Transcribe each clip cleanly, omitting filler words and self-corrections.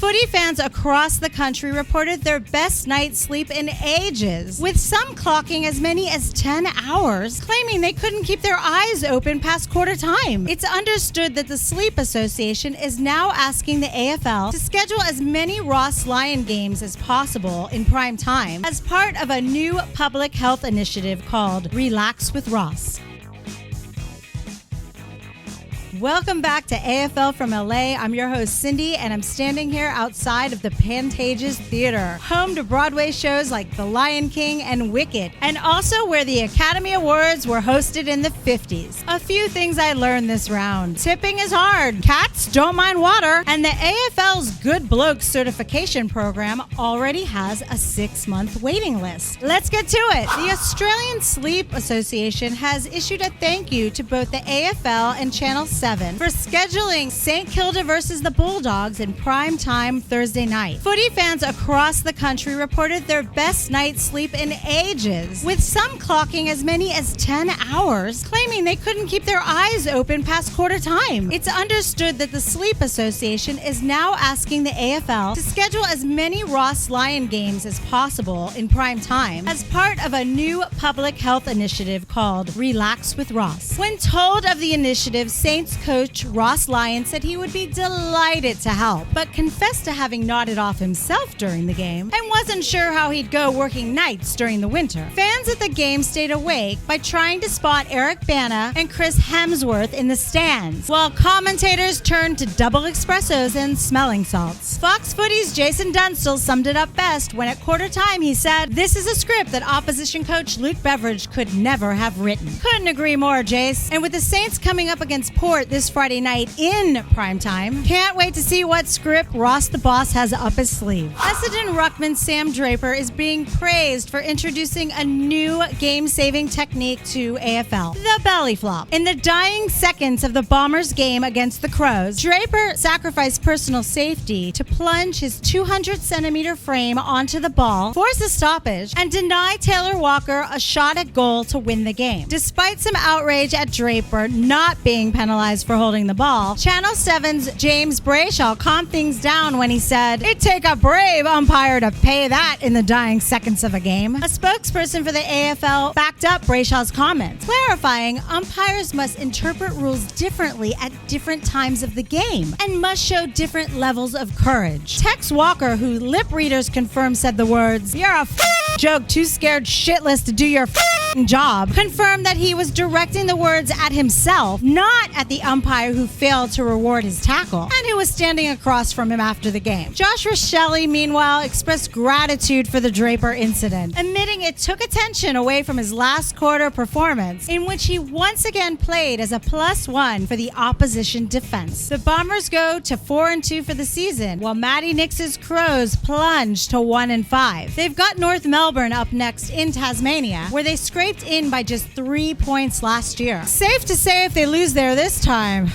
Footy fans across the country reported their best night's sleep in ages, with some clocking as many as 10 hours, claiming they couldn't keep their eyes open past quarter time. It's understood that the Sleep Association is now asking the AFL to schedule as many Ross-Lyon games as possible in prime time as part of a new public health initiative called Relax with Ross. Welcome back to AFL from LA. I'm your host, Cindye, and I'm standing here outside of the Pantages Theater, home to Broadway shows like The Lion King and Wicked, and also where the Academy Awards were hosted in the 50s. A few things I learned this round. Tipping is hard. Cats don't mind water. And the AFL's Good Blokes certification program already has a 6-month waiting list. Let's get to it. The Australian Sleep Association has issued a thank you to both the AFL and Channel 7 for scheduling St Kilda versus the Bulldogs in prime time Thursday night. Footy fans across the country reported their best night's sleep in ages, with some clocking as many as 10 hours, claiming they couldn't keep their eyes open past quarter time. It's understood that the Sleep Association is now asking the AFL to schedule as many Ross-Lyon games as possible in prime time as part of a new public health initiative called Relax with Ross. When told of the initiative, Saints coach Ross Lyon said he would be delighted to help, but confessed to having nodded off himself during the game and wasn't sure how he'd go working nights during the winter. Fans at the game stayed awake by trying to spot Eric Bana and Chris Hemsworth in the stands, while commentators turned to double espressos and smelling salts. Fox Footy's Jason Dunstall summed it up best when at quarter time he said, "This is a script that opposition coach Luke Beveridge could never have written." Couldn't agree more, Jace. And with the Saints coming up against Port this Friday night in primetime, can't wait to see what script Ross the Boss has up his sleeve. Essendon ruckman Sam Draper is being praised for introducing a new game-saving technique to AFL, the belly flop. In the dying seconds of the Bombers game against the Crows, Draper sacrificed personal safety to plunge his 200-centimeter frame onto the ball, force a stoppage, and deny Taylor Walker a shot at goal to win the game. Despite some outrage at Draper not being penalized for holding the ball, Channel 7's James Brayshaw calmed things down when he said, "It'd take a brave umpire to pay that in the dying seconds of a game." A spokesperson for the AFL backed up Brayshaw's comments, clarifying umpires must interpret rules differently at different times of the game and must show different levels of courage. Tex Walker, who lip readers confirmed said the words, "You're a joke too scared shitless to do your job," confirmed that he was directing the words at himself, not at the umpire who failed to reward his tackle and who was standing across from him after the game. Josh Rochelle, meanwhile, expressed gratitude for the Draper incident, admitting it took attention away from his last quarter performance, in which he once again played as a +1 for the opposition defense. The Bombers go to 4-2 for the season, while Matty Nix's Crows plunge to 1-5. They've got North Melbourne up next in Tasmania, where they scraped in by just 3 points last year. Safe to say if they lose there this time,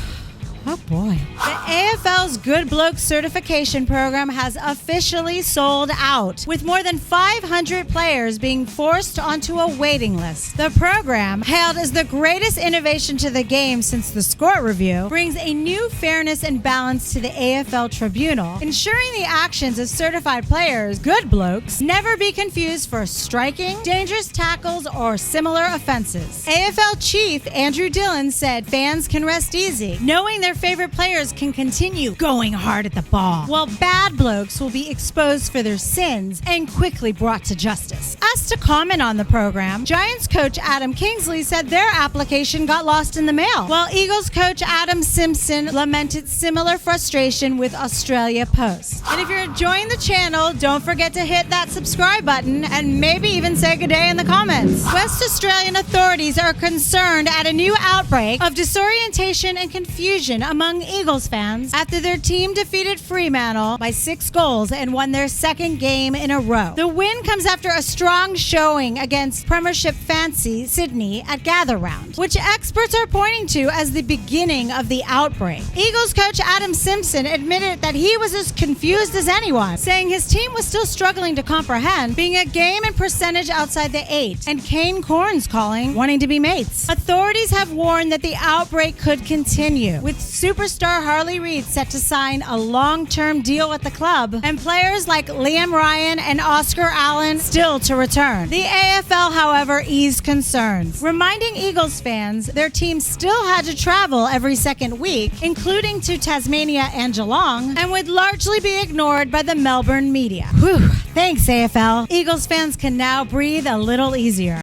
oh boy. The AFL's Good Blokes certification program has officially sold out, with more than 500 players being forced onto a waiting list. The program, hailed as the greatest innovation to the game since the score review, brings a new fairness and balance to the AFL tribunal, ensuring the actions of certified players, good blokes, never be confused for striking, dangerous tackles, or similar offenses. AFL chief Andrew Dillon said fans can rest easy, knowing their favorite players can continue going hard at the ball, while bad blokes will be exposed for their sins and quickly brought to justice. Asked to comment on the program, Giants coach Adam Kingsley said their application got lost in the mail, while Eagles coach Adam Simpson lamented similar frustration with Australia Post. And if you're enjoying the channel, don't forget to hit that subscribe button and maybe even say good day in the comments. West Australian authorities are concerned at a new outbreak of disorientation and confusion among Eagles fans after their team defeated Fremantle by 6 goals and won their second game in a row. The win comes after a strong strong showing against Premiership fancy Cindye at Gather Round, which experts are pointing to as the beginning of the outbreak. Eagles coach Adam Simpson admitted that he was as confused as anyone, saying his team was still struggling to comprehend being a game and percentage outside the 8, and Kane Corn's calling wanting to be mates. Authorities have warned that the outbreak could continue, with superstar Harley Reid set to sign a long-term deal at the club, and players like Liam Ryan and Oscar Allen still to return. The AFL, however, eased concerns, reminding Eagles fans their team still had to travel every second week, including to Tasmania and Geelong, and would largely be ignored by the Melbourne media. Whew, thanks AFL. Eagles fans can now breathe a little easier.